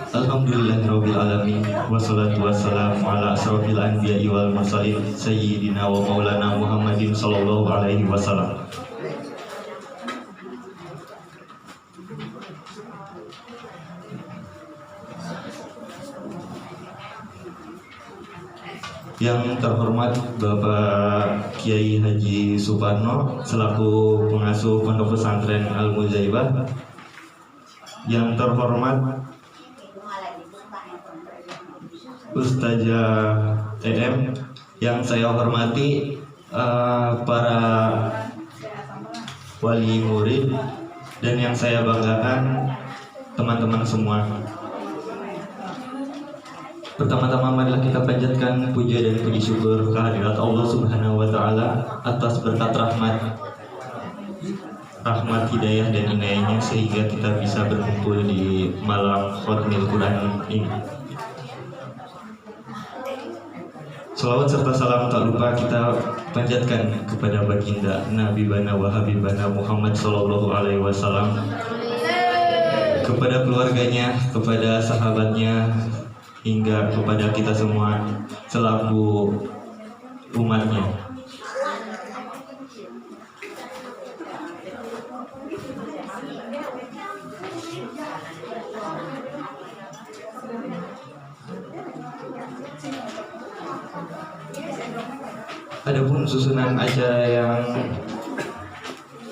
Alhamdulillahirabbil alamin wassalatu wassalamu ala asrofil anbiya'i wal mursalin sayyidina wa maulana Muhammadin sallallahu alaihi wasallam. Yang terhormat Bapak Kiai Haji Suparno selaku pengasuh Pondok Pesantren Al-Muzaibah. Yang terhormat Ustazah EM, yang saya hormati para wali murid, dan yang saya banggakan teman-teman semua. Pertama-tama marilah kita panjatkan puja dan puji syukur kehadirat Allah Subhanahu wa taala atas berkat rahmat hidayah dan inayahnya sehingga kita bisa berkumpul di malam Khatmil Quran ini. Salawat serta salam tak lupa kita panjatkan kepada baginda Nabi Bana wa Habibana Muhammad sallallahu alaihi wasallam, kepada keluarganya, kepada sahabatnya, hingga kepada kita semua selaku umatnya. Adapun susunan acara yang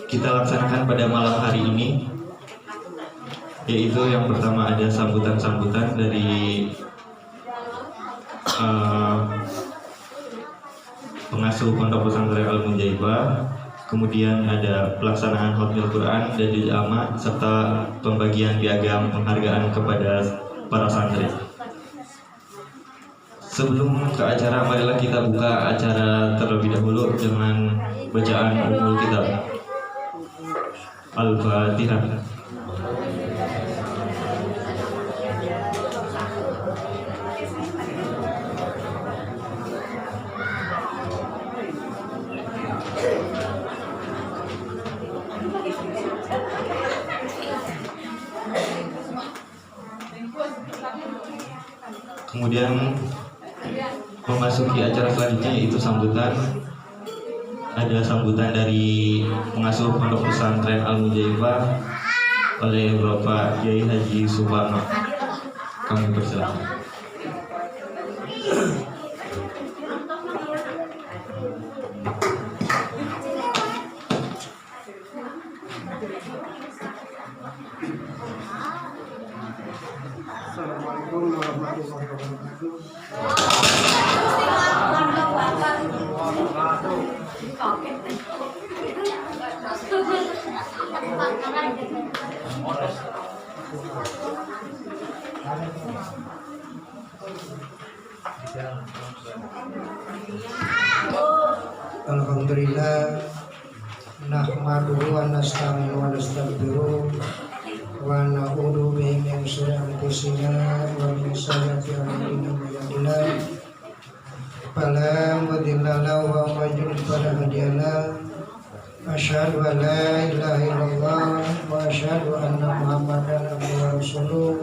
kita laksanakan pada malam hari ini, yaitu yang pertama ada sambutan-sambutan dari pengasuh Pondok Pesantren Al-Muzaibah, kemudian ada pelaksanaan Khatmil Quran dan Juz'ama, serta pembagian piagam penghargaan kepada para santri. Sebelum ke acara, marilah kita buka acara terlebih dahulu dengan bacaan Ummul Kitab Al-Fatihah. Kemudian memasuki acara selanjutnya, yaitu sambutan. Ada sambutan dari pengasuh Pondok Pesantren Al-Muzaibah oleh Bapak Kiai Haji Suparno. Kami persilakan. Assalamualaikum warahmatullahi wabarakatuh. Alhamdulillah, nahmaduhu wa nasta'inuhu wa nastaghfiruh wa na'udzu bihi min shururi anfusina wa min sayyiati a'malina may yahdihillahu fala mudilla lahu wa may yudlil fala hadiya lahu. Asyhadu an la ilaha illallah wa asyhadu anna Muhammadan abduhu wa rasuluh.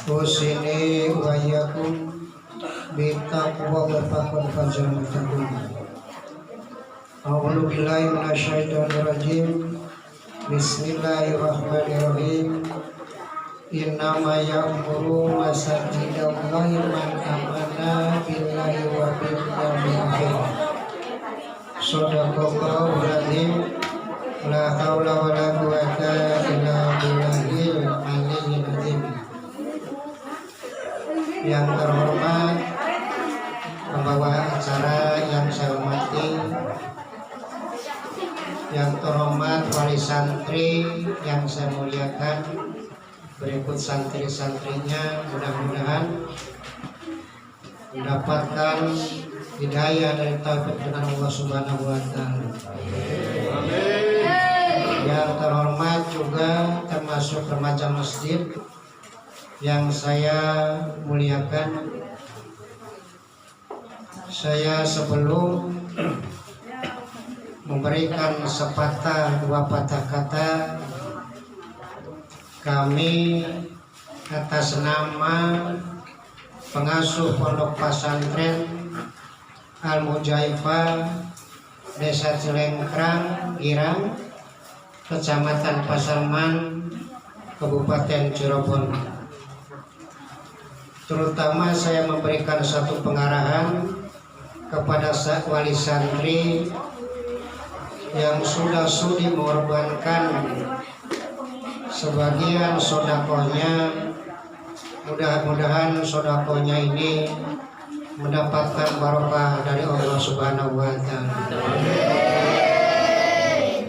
Usini wa iyyakum bittaqwa wa faqad fazal muttaqun. A'udzu billahi minasyaitonir rajim. Bismillahirrahmanirrahim. Innama ya'muru masajidallahi man amana billahi wa bil yawmil akhir. Shadaqallahul azim. La haula wa la quwwata illa billahil aliyyil azim. Yang terhormat pembawa acara yang saya hormati, yang terhormat wali santri yang saya muliakan, berikut santri-santrinya, mudah-mudahan mendapatkan hidayah dari taufik dengan Allah Subhanahu wa taala. Yang terhormat juga termasuk remaja masjid yang saya muliakan. Saya sebelum memberikan sepatah dua patah kata, kami atas nama pengasuh Pondok Pesantren Al-Mujaifah Desa Cilengkrang, Girang, Kecamatan Pasaman, Kabupaten Cirebon. Terutama saya memberikan satu pengarahan kepada wali santri yang sudah sudi mengorbankan sebagian sodakohnya. Mudah-mudahan sodakohnya ini mendapatkan barokah dari Allah Subhanahu wa Ta'ala.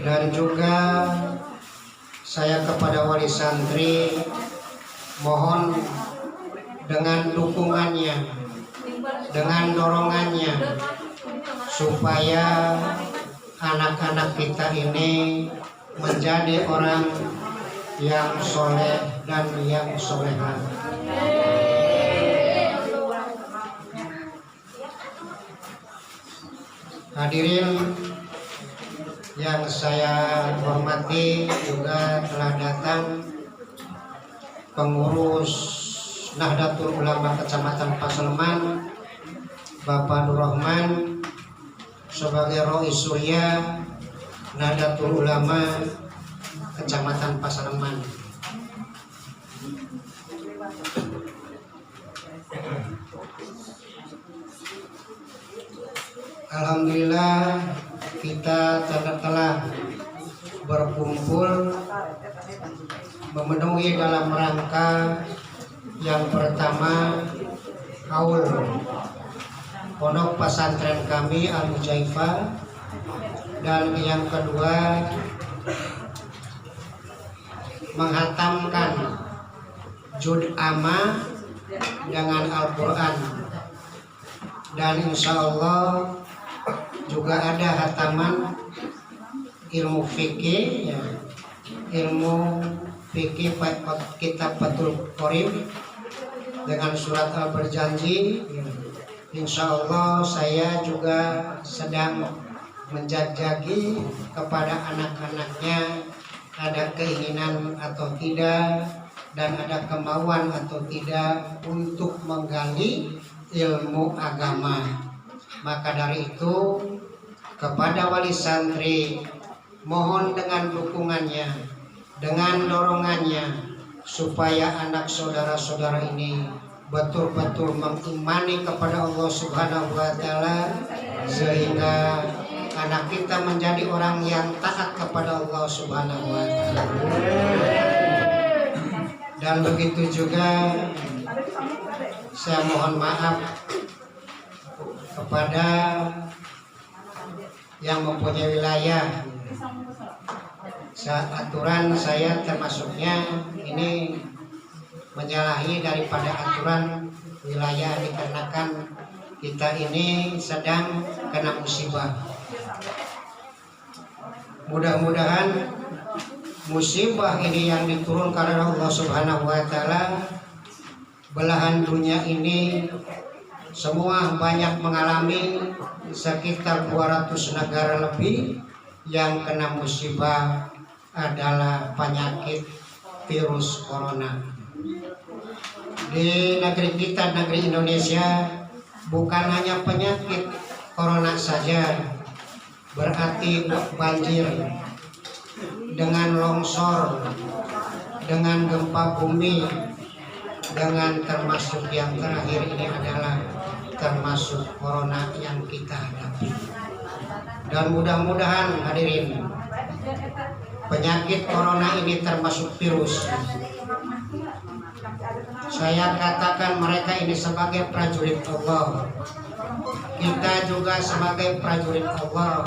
Dan juga saya kepada wali santri mohon dengan dukungannya, dengan dorongannya, supaya anak-anak kita ini menjadi orang yang soleh dan yang solehah. Hadirin yang saya hormati, juga telah datang pengurus Nahdlatul Ulama Kecamatan Pasaman, Bapak Nur Rahman, sebagai Rois Surya Nahdlatul Ulama Kecamatan Pasaman. Alhamdulillah kita telah berkumpul memenuhi dalam rangka yang pertama haul Pondok Pesantren kami Al-Mujaifah, dan yang kedua menghatamkan juz amma dengan Al-Quran, dan insya Allah juga ada hataman ilmu fikih, ya, ilmu fikih kitab Fathul Qorib dengan surat Al-Berjanji. Insya Allah saya juga sedang menjajaki kepada anak-anaknya ada keinginan atau tidak, dan ada kemauan atau tidak untuk menggali ilmu agama. Maka dari itu kepada wali santri mohon dengan dukungannya, dengan dorongannya, supaya anak saudara-saudara ini betul-betul mengimani kepada Allah Subhanahu wa Ta'ala, sehingga anak kita menjadi orang yang taat kepada Allah Subhanahu wa Ta'ala. Dan begitu juga saya mohon maaf kepada yang mempunyai wilayah. Aturan saya termasuknya ini menyalahi daripada aturan wilayah, dikarenakan kita ini sedang kena musibah. Mudah-mudahan musibah ini yang diturunkan oleh Allah Subhanahu wa Ta'ala, belahan dunia ini semua banyak mengalami, sekitar 200 negara lebih yang kena musibah adalah penyakit virus corona. Di negeri kita, negeri Indonesia, bukan hanya penyakit corona saja, berarti banjir, dengan longsor, dengan gempa bumi, dengan termasuk yang terakhir ini adalah termasuk corona yang kita hadapi. Dan mudah-mudahan hadirin, penyakit corona ini termasuk virus. Saya katakan mereka ini sebagai prajurit Allah, kita juga sebagai prajurit Allah.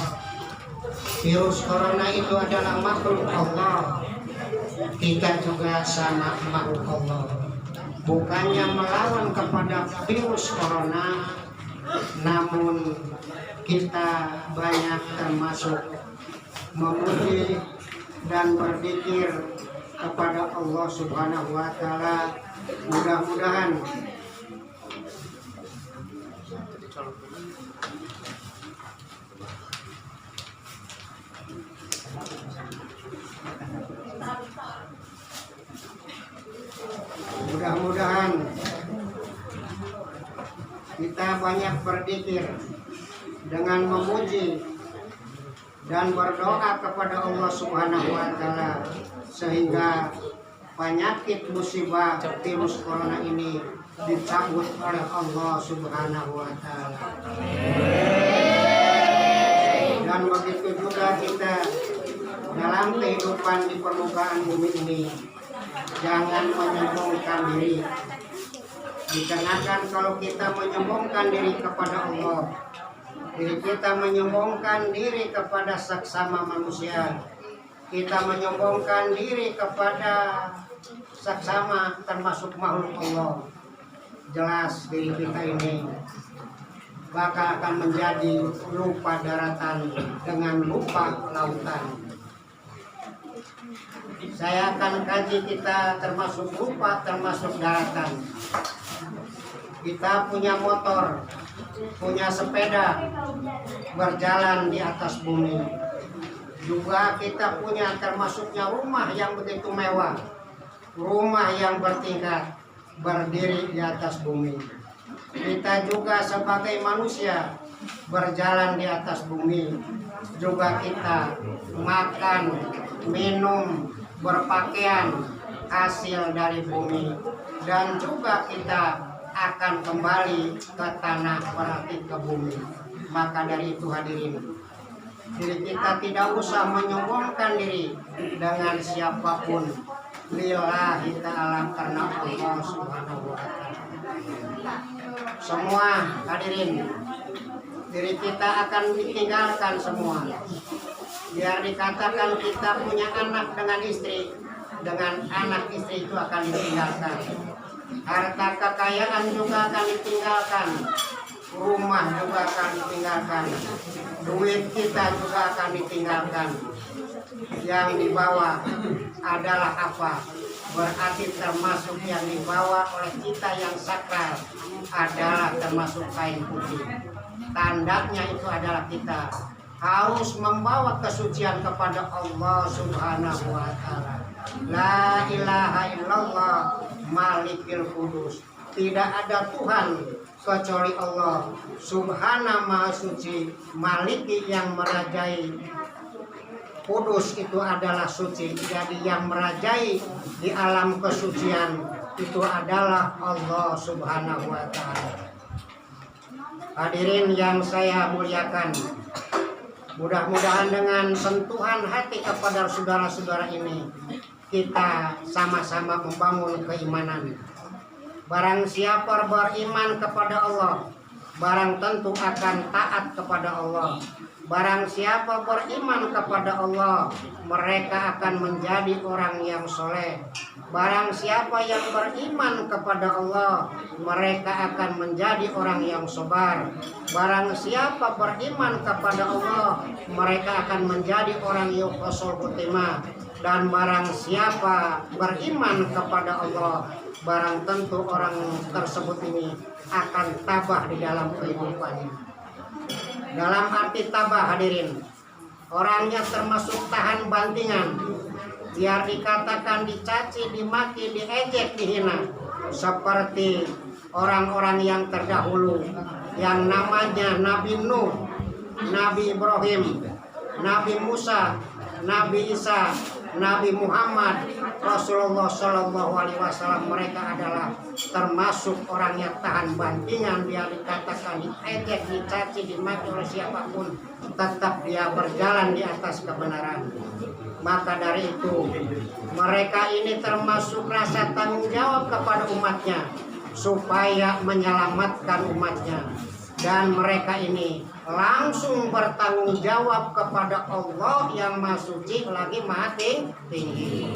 Virus corona itu adalah makhluk Allah, kita juga sama makhluk Allah. Bukannya melawan kepada virus corona, namun kita banyak termasuk memuji dan berzikir kepada Allah Subhanahu wa Ta'ala. Mudah-mudahan Mudah-mudahan kita banyak berzikir dengan memuji dan berdoa kepada Allah Subhanahu wa taala sehingga penyakit musibah virus corona ini dicabut oleh Allah Subhanahu wa taala. Dan begitu juga kita dalam kehidupan di permukaan bumi ini jangan menyombongkan diri. Dikarenakan kalau kita menyombongkan diri kepada Allah, diri kita menyombongkan diri kepada saksama manusia, kita menyombongkan diri kepada saksama termasuk makhluk Allah, jelas diri kita ini bakal akan menjadi lupa daratan dengan lupa lautan. Saya akan kaji kita termasuk lupa, termasuk daratan. Kita punya motor, punya sepeda, berjalan di atas bumi. Juga kita punya termasuknya rumah yang begitu mewah, rumah yang bertingkat, berdiri di atas bumi. Kita juga sebagai manusia berjalan di atas bumi. Juga kita makan, minum, berpakaian hasil dari bumi. Dan juga kita akan kembali ke tanah, berarti ke bumi. Maka dari itu hadirin, diri kita tidak usah menyombongkan diri dengan siapapun. Lillahi ta'ala, karena Allah Subhanahu wa ta'ala. Semua hadirin, diri kita akan ditinggalkan semua. Biar dikatakan kita punya anak dengan istri, dengan anak istri itu akan ditinggalkan. Harta kekayaan juga akan ditinggalkan, rumah juga akan ditinggalkan, duit kita juga akan ditinggalkan. Yang dibawa adalah apa? Berarti termasuk yang dibawa oleh kita yang sakral adalah termasuk kain putih. Tandanya itu adalah kita harus membawa kesucian kepada Allah Subhanahu wa ta'ala. La ilaha illallah malikil kudus. Tidak ada Tuhan kecuali Allah Subhanahu maha suci, maliki yang merajai. Kudus itu adalah suci. Jadi yang merajai di alam kesucian itu adalah Allah Subhanahu wa ta'ala. Hadirin yang saya muliakan, mudah-mudahan dengan sentuhan hati kepada saudara-saudara ini kita sama-sama membangun keimanan. Barang siapa beriman kepada Allah, barang tentu akan taat kepada Allah. Barang siapa beriman kepada Allah, mereka akan menjadi orang yang soleh. Barang siapa yang beriman kepada Allah, mereka akan menjadi orang yang sabar. Barang siapa beriman kepada Allah, mereka akan menjadi orang yang husnul khotimah. Dan barang siapa beriman kepada Allah, barang tentu orang tersebut ini akan tabah di dalam kehidupannya. Dalam arti tabah hadirin, orangnya termasuk tahan bantingan, biar dikatakan dicaci, dimaki, diejek, dihina, seperti orang-orang yang terdahulu yang namanya Nabi Nuh, Nabi Ibrahim, Nabi Musa, Nabi Isa, Nabi Muhammad, Rasulullah Shallallahu Alaihi Wasallam. Mereka adalah termasuk orang yang tahan bantingan. Dia dikatakan diejek, dicaci, dimaki oleh siapapun, tetap dia berjalan di atas kebenaran. Maka dari itu mereka ini termasuk rasa tanggung jawab kepada umatnya supaya menyelamatkan umatnya. Dan mereka ini langsung bertanggung jawab kepada Allah yang Maha Suci lagi Maha Tinggi.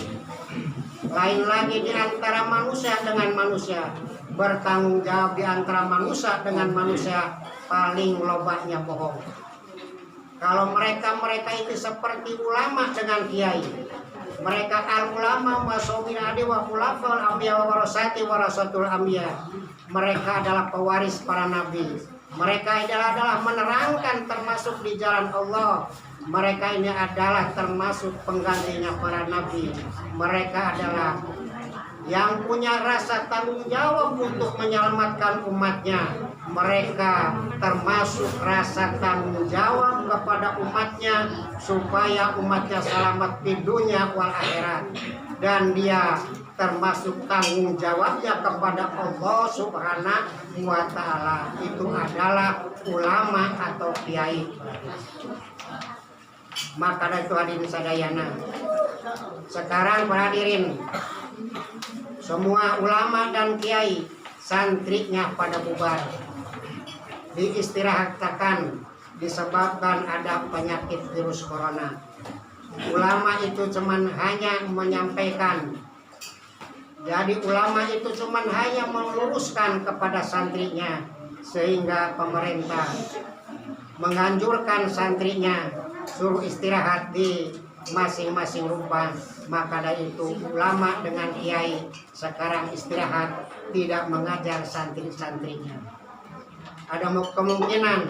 Lain lagi di antara manusia dengan manusia, bertanggung jawab di antara manusia dengan manusia, paling lobanya bohong. Kalau mereka itu seperti ulama dengan kiai, mereka al-ulama wasawil adi wa khulafal anbiya wa warasati warasatul anbiya. Mereka adalah pewaris para nabi. Mereka adalah menerangkan termasuk di jalan Allah. Mereka ini adalah termasuk penggantinya para nabi. Mereka adalah yang punya rasa tanggung jawab untuk menyelamatkan umatnya. Mereka termasuk rasa tanggung jawab kepada umatnya supaya umatnya selamat di dunia wal akhirat, dan dia termasuk tanggung jawabnya kepada Allah Subhanahu wa Ta'ala. Itu adalah ulama atau kiai. Maka dari itu hadirin sadayana, sekarang para hadirin, semua ulama dan kiai santrinya pada bubar, diistirahatkan disebabkan ada penyakit virus corona. Ulama itu cuman hanya menyampaikan, jadi ulama itu cuman hanya meluruskan kepada santrinya, sehingga pemerintah menganjurkan santrinya suruh istirahat di masing-masing rumah. Maka dari itu ulama dengan kiai sekarang istirahat, tidak mengajar santri-santrinya. Ada kemungkinan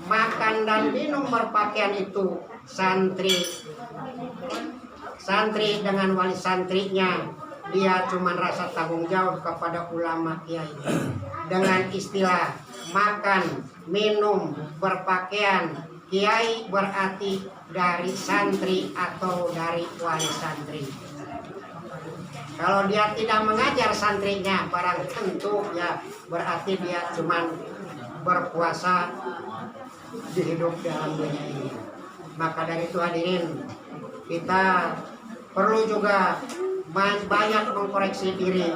makan dan minum berpakaian itu santri dengan wali santrinya, dia cuma rasa tanggung jawab kepada ulama kiai. Dengan istilah makan, minum, berpakaian, kiai berarti dari santri atau dari wali santri. Kalau dia tidak mengajar santrinya, barang tentu ya berarti dia cuma berpuasa di hidup dalam dunia ini. Maka dari itu hadirin, kita perlu juga banyak mengkoreksi diri.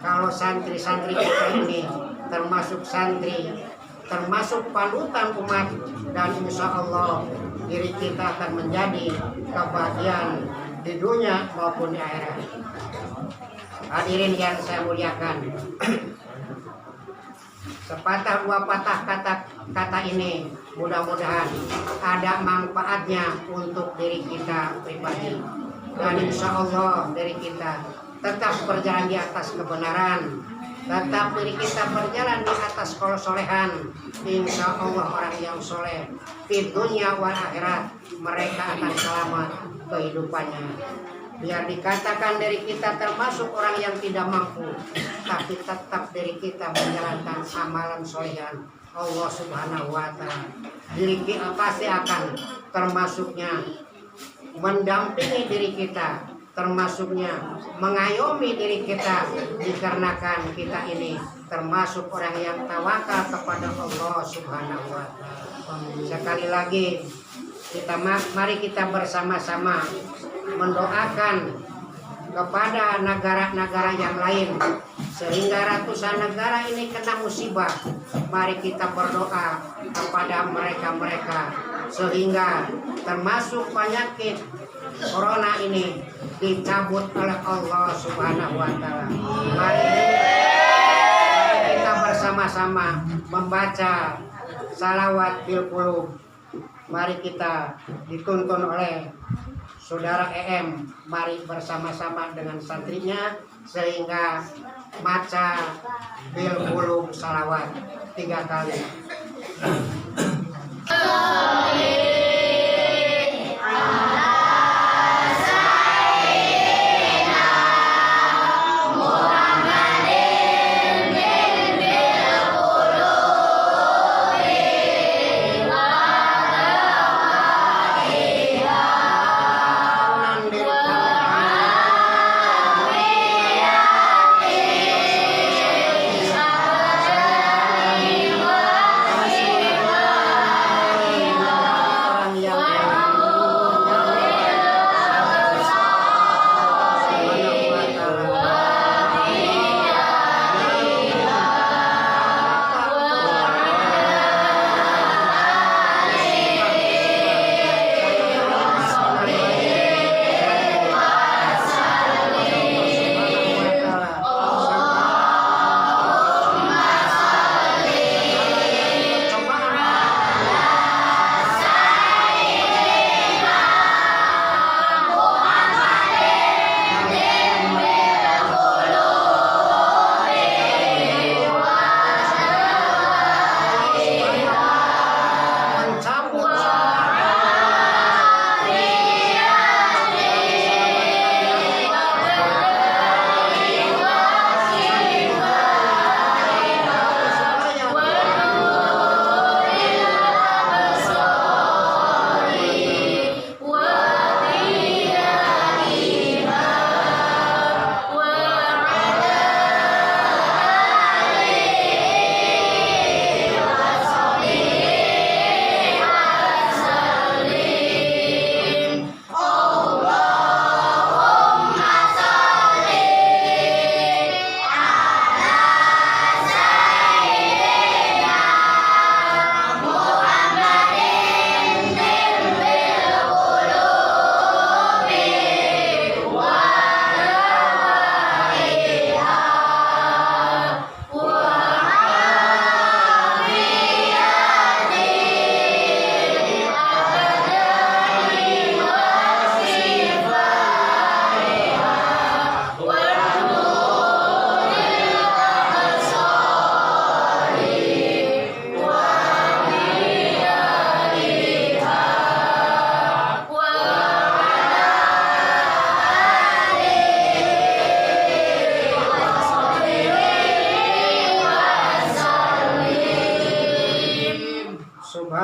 Kalau santri-santri kita ini termasuk santri, termasuk panutan umat, dan insya Allah diri kita akan menjadi kebahagiaan di dunia maupun di akhirat. Hadirin yang saya muliakan, sepatah dua patah kata ini mudah-mudahan ada manfaatnya untuk diri kita pribadi, dan insya Allah diri kita tetap berjalan di atas kebenaran, tetap diri kita berjalan di atas kesolehan. Insya Allah orang yang soleh di dunia wal akhirat, mereka akan selamat kehidupannya. Biar dikatakan dari kita termasuk orang yang tidak mampu, tapi tetap dari kita menjalankan amalan solehan Allah Subhanahu wa Ta'ala, diri kita pasti akan termasuknya mendampingi diri kita, termasuknya mengayomi diri kita, dikarenakan kita ini termasuk orang yang tawakal kepada Allah Subhanahu wa Ta'ala. Sekali lagi mari kita bersama-sama mendoakan kepada negara-negara yang lain, sehingga ratusan negara ini kena musibah. Mari kita berdoa kepada mereka-mereka sehingga termasuk penyakit corona ini dicabut oleh Allah Subhanahu wa Ta'ala. Mari kita bersama-sama membaca salawat bil qulub. Mari kita dituntun oleh Saudara EM, mari bersama-sama dengan santrinya sehingga baca bil qulub salawat 3 kali.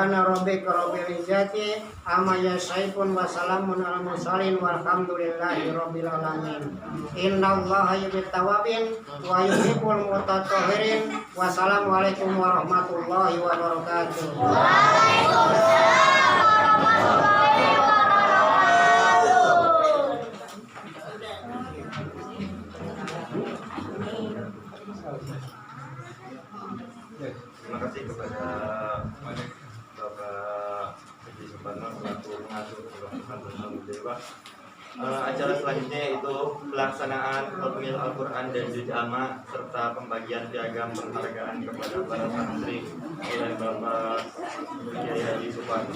Subhana rabbika rabbil izzati amma yasifun wa salamun alal mursalin walhamdulillahi rabbil alamin. Innallaha yuhibbut tawwabin wa yuhibbul mutatahhirin. Wassalamualaikum warahmatullahi wabarakatuh. Terima kasih kepada Bapak Haji Suparno selaku pengatur Pesantren Dewa. Acara selanjutnya yaitu pelaksanaan Khatmil Al-Quran dan Juz Amma serta pembagian piagam penghargaan kepada para santri oleh Bapak Kiai Haji Suparno.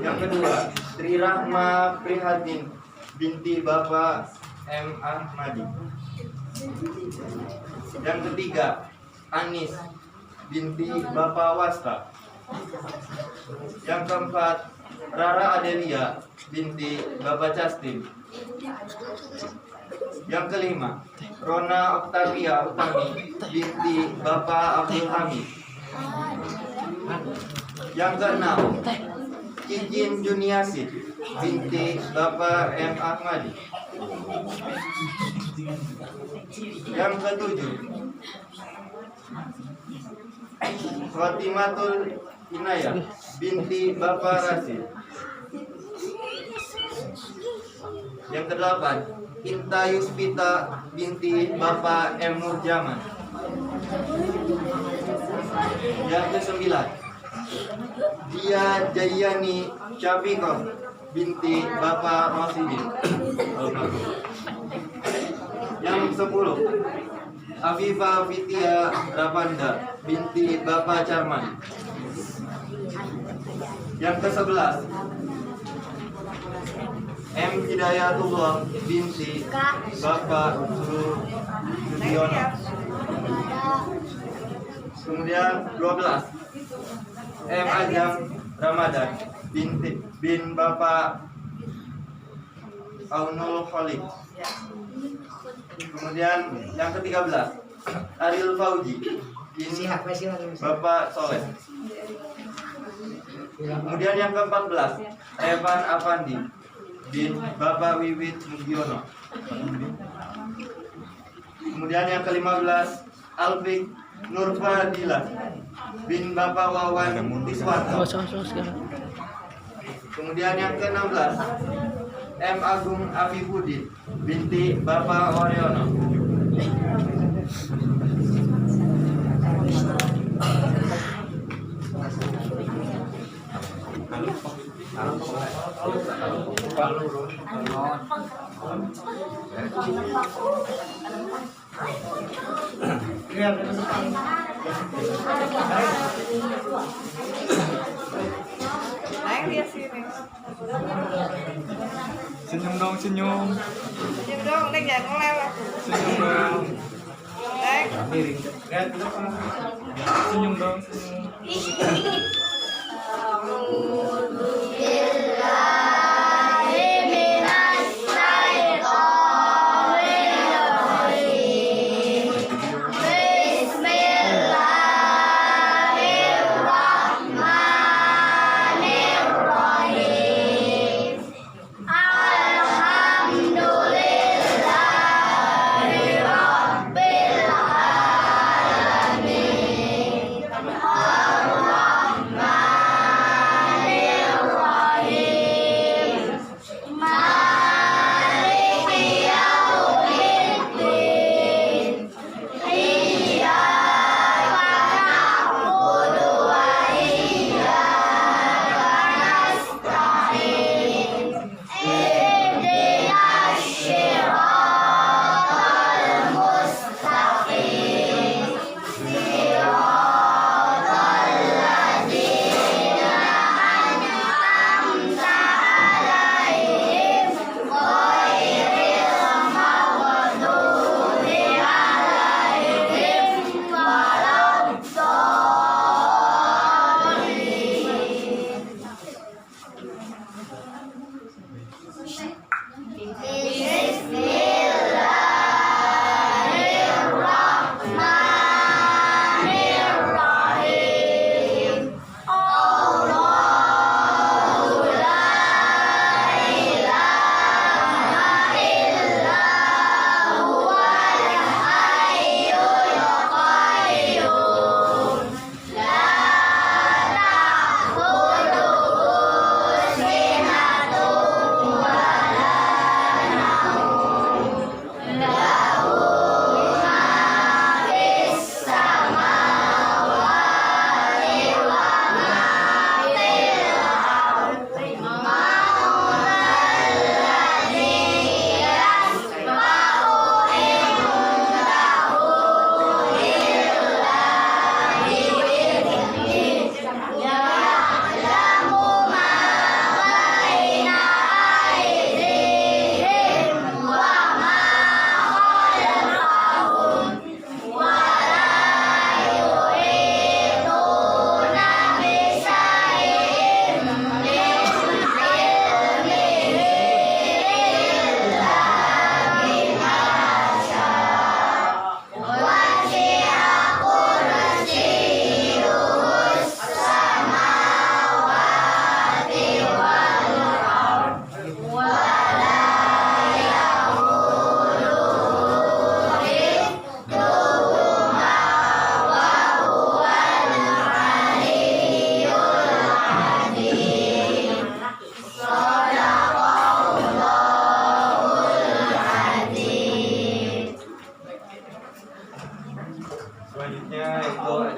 Yang kedua, Tri Rahma Prihatin binti Bapak M. Ahmadi. Yang ketiga, Anis binti Bapak Wasta. Yang keempat, Rara Adelia binti Bapak Castim. Yang kelima, Rona Octavia Utami binti Bapak Abdul Hamid. Yang keenam, Ijin Juniasid binti Bapak M. Ahmadi. Yang ketujuh, Fatimatul Inayah binti Bapak Rasid. Yang kedelapan, Inta Yuspita binti Bapak M. Nurjaman. Yang kesembilan, Dia Jayani Syafiqah binti Bapak Rosidin. Yang 10, Afifah Fitia Ravanda binti Bapak Charman. Yang ke-11, M. Hidayatullah binti Bapak Sudiono. Kemudian 12, M. Azam Ramadan bin Bapak Aunul Khalid. Kemudian yang ke-13, Ariel Fauji bin Bapak Soleh. Kemudian yang ke-14, Evan Afandi bin Bapak Wiwit Mugiono. Kemudian yang ke-15, Alfik Nurfadilah bin Bapak Wawan Tiswanto. Kemudian yang ke-16, M. Agung Afifuddin binti Bapak Waryono. Senyum dong, senyum. Senyum dong, Neng jangan ngelewat. Senyum dong. Neng. Senyum dong, senyum.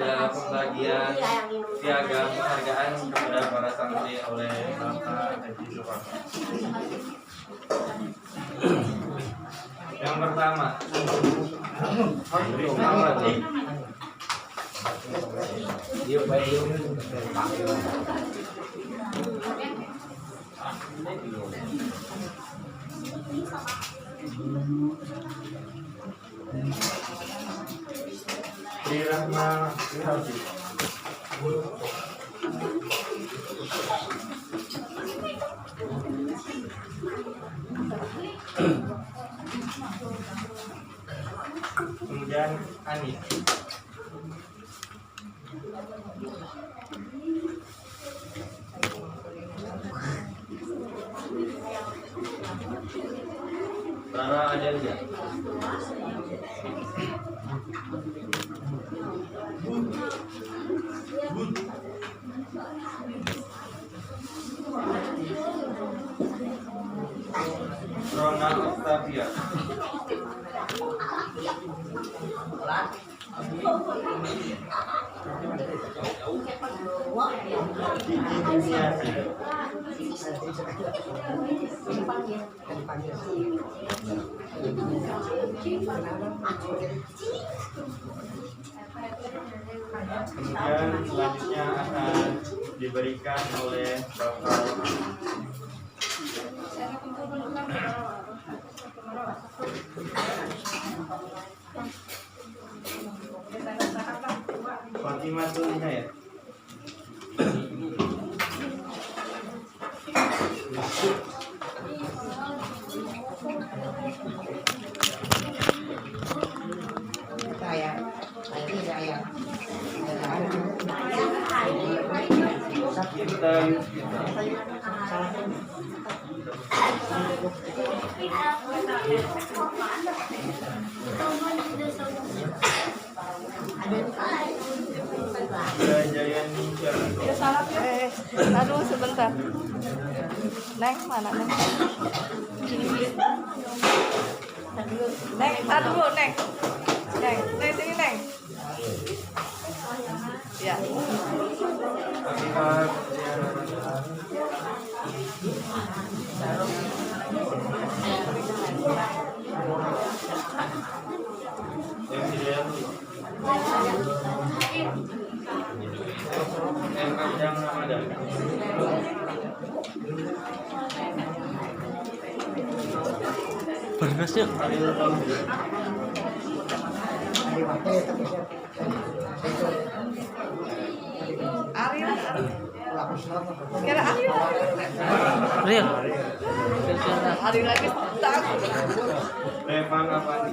ada pembagian piagam penghargaan kepada para santri oleh Bapak Haji Sultan. Yang pertama, Rahma Wirauji. Kemudian Ani. Rara Adelia. Rona Octavia. Gigi Diniasi. Kemudian selanjutnya akan diberikan oleh Bapak Fatimah Hidayat. Kita Jayani Ya salah ya. Aduh sebentar. Neng mana Neng? Neng, aduh Neng. Neng, Neng sini Neng. Ya. Abimah yang Hidayat yang Kajang Ramadan. Berkas yuk. Ariel Tauhid. Ariel. Kira Ariel. Real. Ariel lagi takut. Revan Afandi.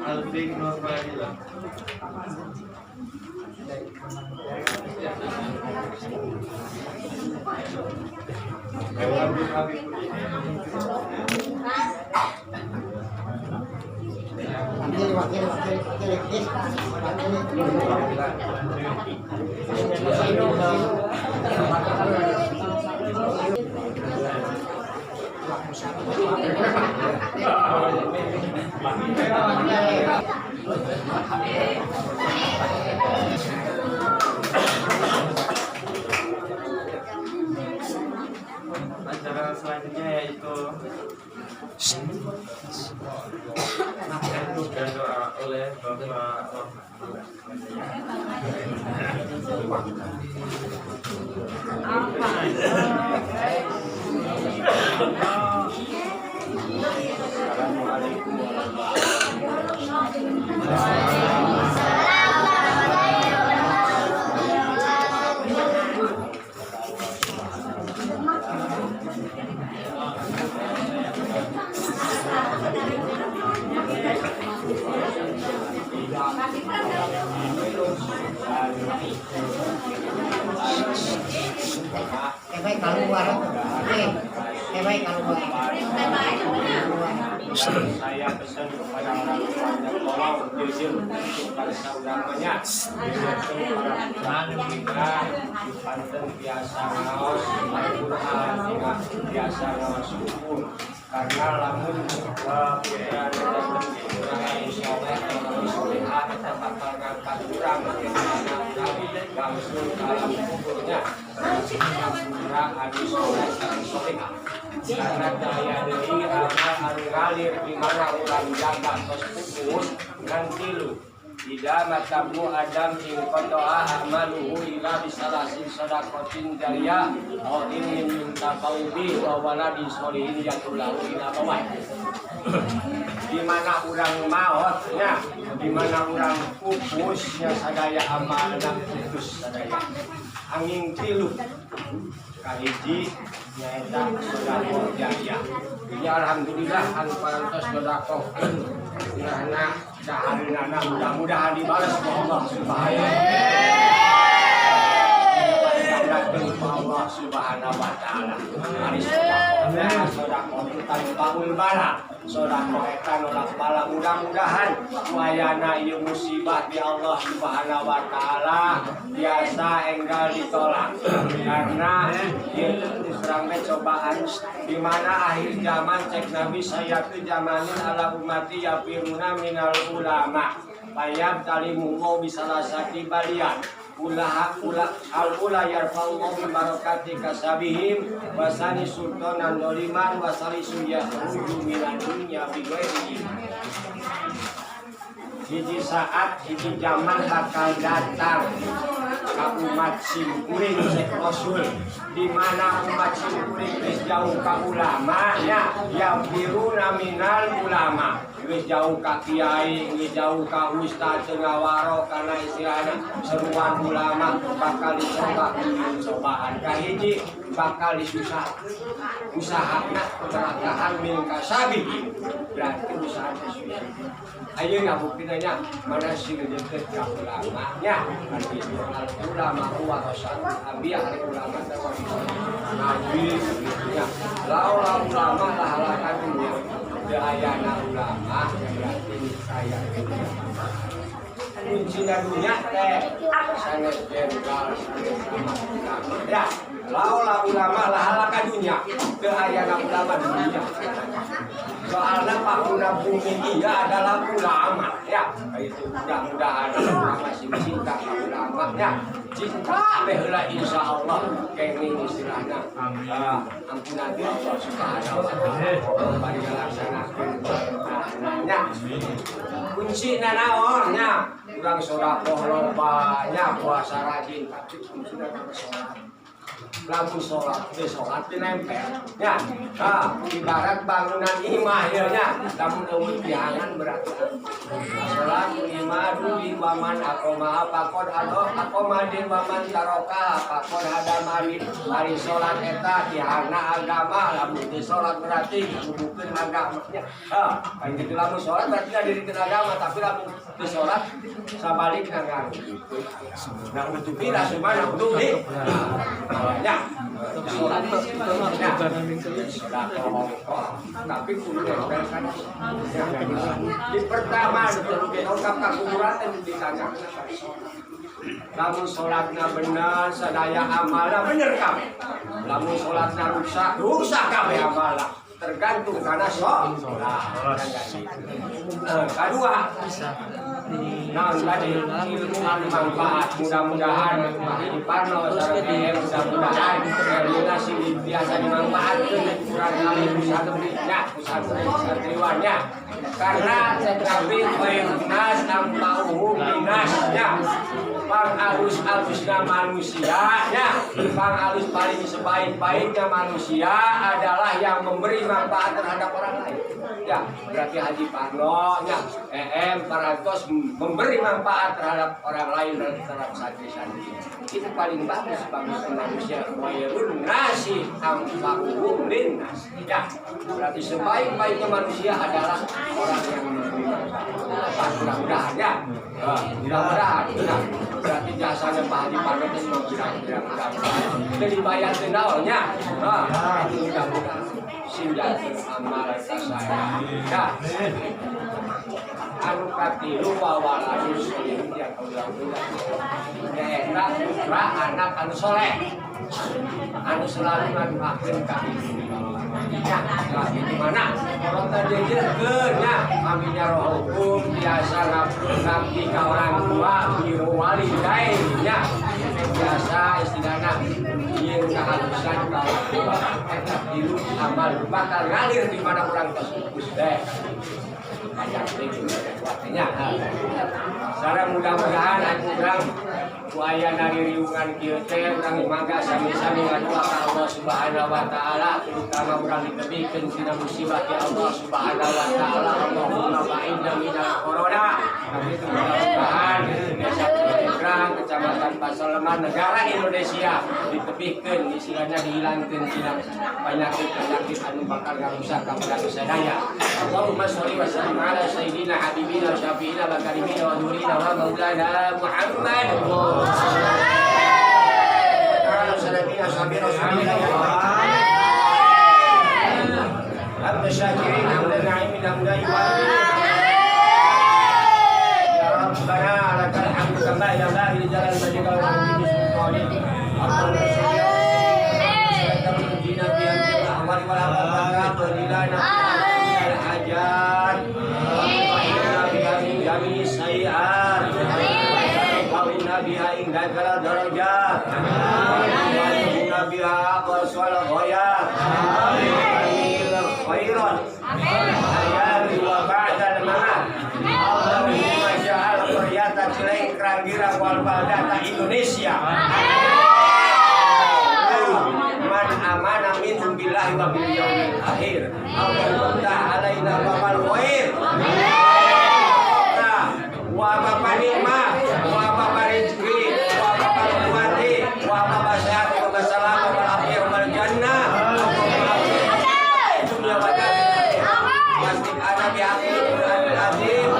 Alfik Nur Fadila. Habib Habib. Acara selanjutnya yaitu dan doa oleh Bapak Assalamualaikum warahmatullahi Baik kalau keluar. Baik kalau keluar. Saya pesan kepada orang tuanya tolong jujur kepada saudaranya. Jujur para kita di Banten biasa ngaos Al-Quran, biasa ngaos hukum. Karena lamun pikiran orang soleh orang solehah kita bakal ngangkat kurang langsung dalam kuburnya kurang anu soleh anu solehah. Karena daya dari amal anu ngalir di mana orang jaga tos pupus nanti lu tidak matamu Adam ing kotoa amaluhu ila bisalasin sodakotin jariyah au ingin minta paubi wa waladi solihin yatulahu ila bawah. Di mana orang mautnya, di mana orang pupusnya sadaya amal dan putus sadaya angin tilu kahiji nyaeta sodako jariyah. Ya alhamdulillah anu parantos sodako karena dahareunana mudah-mudahan dibalas ku Allah Subhanahu wa taala. Ari sodako itu tanpa ulbala. Sodako eta nolak bala mudah-mudahan wayana ieu musibah di Allah Subhanahu wa taala biasa enggal ditolak. Karena ieu serang cobaan di mana akhir zaman cek Nabi saya tu zamanin ala ummati yafiruna minal ulama. Bayab talimu mau bisalasati balian. Al-ula yarfa'ullahu min barakati kasabihim wasani sultanan doliman wasali suyahuju minan dunya bighairi. Hiji saat, hiji zaman bakal datang ke umat simkuring cek Rasul, di mana umat simkuring geus jauh ka ulama nya yang biru nominal ulama, geus jauh ka kiai, geus jauh ka ustaz ngawaro karena istilahna seruan ulama bakal dicoba cobaan kahiji bakal disusah usahana perakahan min kasabihi berarti usaha susah. Ayo ngabuktinanya mana sih deket ka ulamanya arti ulama warasatul anbiya ulama terwakil nabi sebetulnya laula ulama lah halakan dunia dayana ulama berarti saya kunci dunia teh sangat jenderal ya laula ulama lah halakan dunia dayana ulama dunia. Soalnya pengguna bumi dia adalah ulama ya. Itu mudah-mudahan masih cinta ulama ya. Cinta behela insyaallah kenging istilahna. Ampunan di Allah Subhanahu wa taala. Bari laksanakeun nya. Kuncina naonnya? Urang sedekah lobanya puasa rajin tapi sudah sholat. Lamun sholat, sholat nempel ya, ibarat bangunan imah ya lamun eueuh tiangan berarti sholat imah duli waman akoma pakon akomadin waman taroka pakon hadamadin hari sholat eta tihanna agama lamun di sholat berarti kudukeun agamanya kan gitu lamun sholat berarti dirikeun agama tapi lamun di sholat sabalikna ngaruh nah untuk pira sumana untuk di ya sholat tapi kudu kan di pertama ungkap kuburan itu ditanya lamun sholatna bener sadaya amalna bener kabeh lamun sholatna rusak kabeh amalna tergantung karena sholat kedua nah tadi ilmu manfaat mudah-mudahan di parno sareng mudah-mudahan karena sih biasa dimanfaatkeun kurang kali bisa lebihnya santriwannya karena tetapi nas nampauhu binasnya pang alus-alusna manusia ya pang alus paling sebaik-baiknya manusia adalah yang memberi manfaat terhadap orang lain ya berarti Haji Parno nya parantos memberi manfaat terhadap orang lain dan terhadap santri-santri itu paling bagus manusia wairun nasi amfahuhum linnas ya berarti sebaik-baiknya manusia adalah orang yang memberi manfaat mudah-mudahan ya mudah-mudahan berarti jasanya Pak Haji Parno itu mudah-mudahan jadi bayar tenaunya mudah-mudahan sinjatun amal kasaya. Dah. Anu katilu wawaladu solihin yang ulang-ulang. Eta putra anak anu soleh. Anu selalu ngaduhakeun ka ibu. Ya, lagi di mana? Orang tadi jeurkeunnya kaminya roh hukum biasa ngabdi ka orang tua biru walidaynya. Biasa istilahna ieun kahalusan ka orang tua. Eta dilu amal bakal ngalir di mana urang tersebut teh. Sareng mudah-mudahan aku urang buaya nari riungan kieu teh urang mangga sami-sami ngadua ka Allah Subhanahu wa taala terutama urang ditebikeun tina musibah ti Allah Subhanahu wa taala Allahumma ba'idna minal corona kami itu mudah-mudahan desa Cilegrang kecamatan Pasaleman negara Indonesia ditebikeun istilahnya dihilangkeun tina penyakit-penyakit anu bakal ngarusak ka sadaya Allahumma sholli wa sallim ala sayyidina habibina syafiina wa karimina wa nurina wa maulana Muhammad Abda syakirin hamda na'imin hamda yuwafir Ya Rabbana lakal hamdu kama yanbaghi li jalali wajhika wa azimi sultanik Allahumma sholli ala sayyidina Muhammadin nabiyil awwal wal akhir wa lilana al hajat jami sayyat wa inna biha indaka darajat wa inna biha aqsal ghayat khairan hayati wa ba'da al-mamat Allahumma ja'al qaryata Cilegrang Girang wal baldata Indonesia man amana minhum billahi wa bil yaumil akhir Allahumma alaina babal khair wa bapak nikmah wa bapak rezeki wa bapak kuwati wa bapak sehat wa bapak salam wa afiyah wal jannah dunia wa pasti ada di hati Qur'anul azim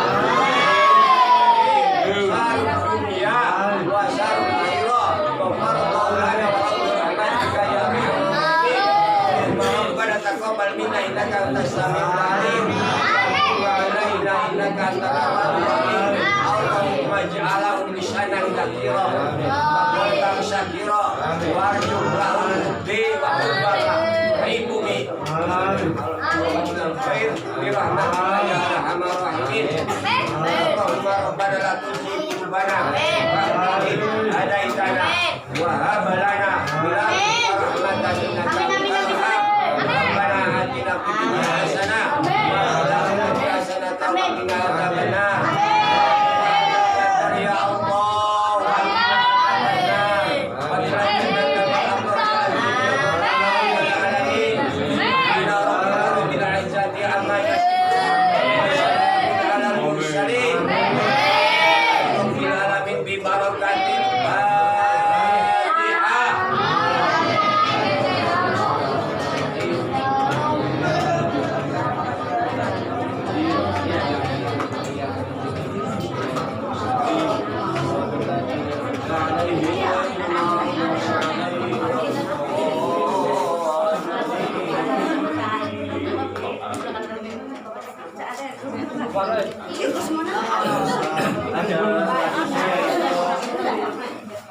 sarul dunia wa sarul akhirah wa maulana wa rahmatika ya rabbana taqabbal minna innaka antas samiul alim wa alaina innaka antal tawwabur rahim Allahumma lisanan dzakira wa qalban syakira warzuqna bi wa hubbaka haibumi khair bi rahmatika ya arhamar rahimin Allahumma rabbana la tuzigh qulubana ba'da idh hadaitana wa hab lana min ladunka rahmatan innaka antal wahhab Rabbana atina fid dunya hasanah wa fil akhirati hasanah wa qina adzabannar Ya Allah,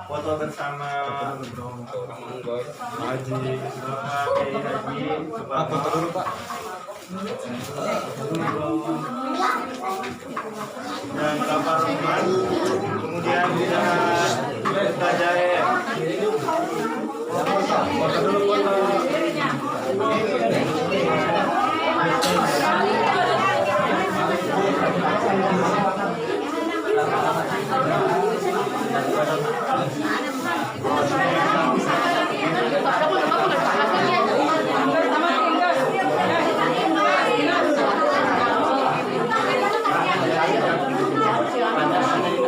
foto bersama Haji Bapak foto dulu Pak dan Bapak Roman kemudian bisa Jae foto dulu foto Pancasila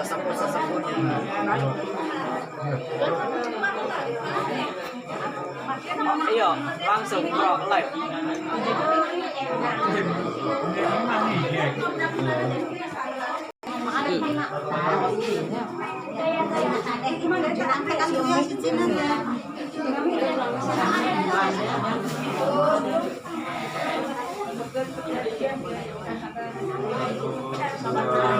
sesepuh-sesepuhnya. Iya, langsung bro, live. Satu,